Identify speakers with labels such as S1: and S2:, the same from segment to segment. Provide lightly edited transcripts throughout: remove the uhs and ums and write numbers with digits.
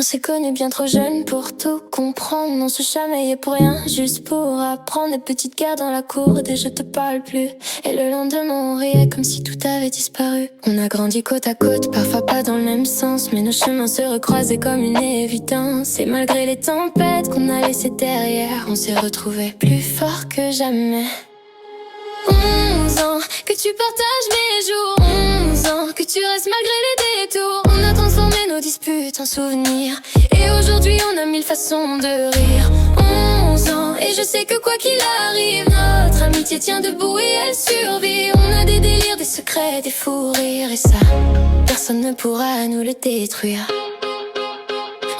S1: On s'est connus bien trop jeunes pour tout comprendre. On se chamaillait pour rien, juste pour apprendre. Des petites guerres dans la cour, des je te parle plus. Et le lendemain on riait comme si tout avait disparu. On a grandi côte à côte, parfois pas dans le même sens, mais nos chemins se recroisaient comme une évidence. Et malgré les tempêtes qu'on a laissées derrière, on s'est retrouvés plus forts que jamais. 11 ans que tu partages mes jours, 11 ans que tu restes malgré les détours. On a transformé nos disputes en souvenirs, et aujourd'hui on a mille façons de rire. 11 ans et je sais que quoi qu'il arrive, notre amitié tient debout et elle survit. On a des délires, des secrets, des fous rires, et ça, personne ne pourra nous le détruire.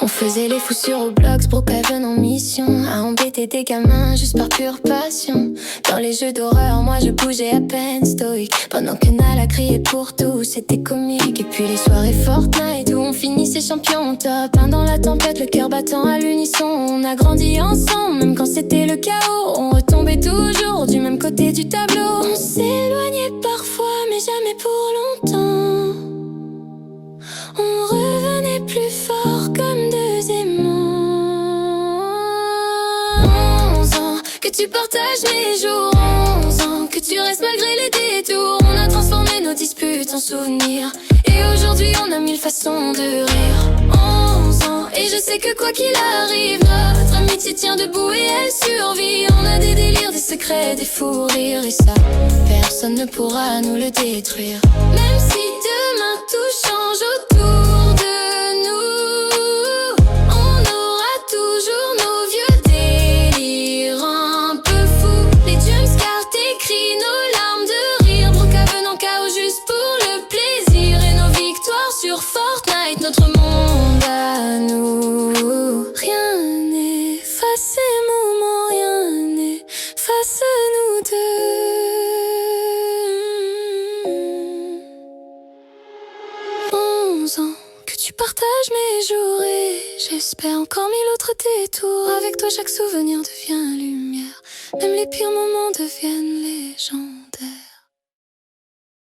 S1: On faisait les fous sur Roblox, Brookhaven en mission, à embêter des gamins juste par pure passion. Dans les jeux d'horreur, moi je bougeais à peine stoïque, pendant que Nala criait pour tout, c'était comique. Et puis les soirées Fortnite où on finissait champion top 1 dans la tempête, le cœur battant à l'unisson. On a grandi ensemble, même quand c'était le chaos. On retombait toujours du même côté du tableau. On s'éloignait parfois, mais jamais pour longtemps. On revenait plus fort comme deux aimants. 11 ans que tu partages mes jours, 11 ans que tu restes malgré les détours. On a transformé nos disputes en souvenirs, et aujourd'hui on a mille façons de rire. 11 ans et je sais que quoi qu'il arrive, notre amitié tient debout et elle survit. On a des délires, des secrets, des fous rires, et ça, personne ne pourra nous le détruire. Même si demain tout change autour de nous, on aura toujours nos vieux délires un peu fous. Les jumpscares, tes cris, nos larmes de rire, Brookhaven en chaos juste pour le plaisir, et nos victoires sur Fortnite, notre monde à nous. Rien n'efface ces moments, rien n'efface nous deux. 11 ans que tu partages mes jours, et j'espère encore mille autres détours. Avec toi chaque souvenir devient lumière, même les pires moments deviennent légendes.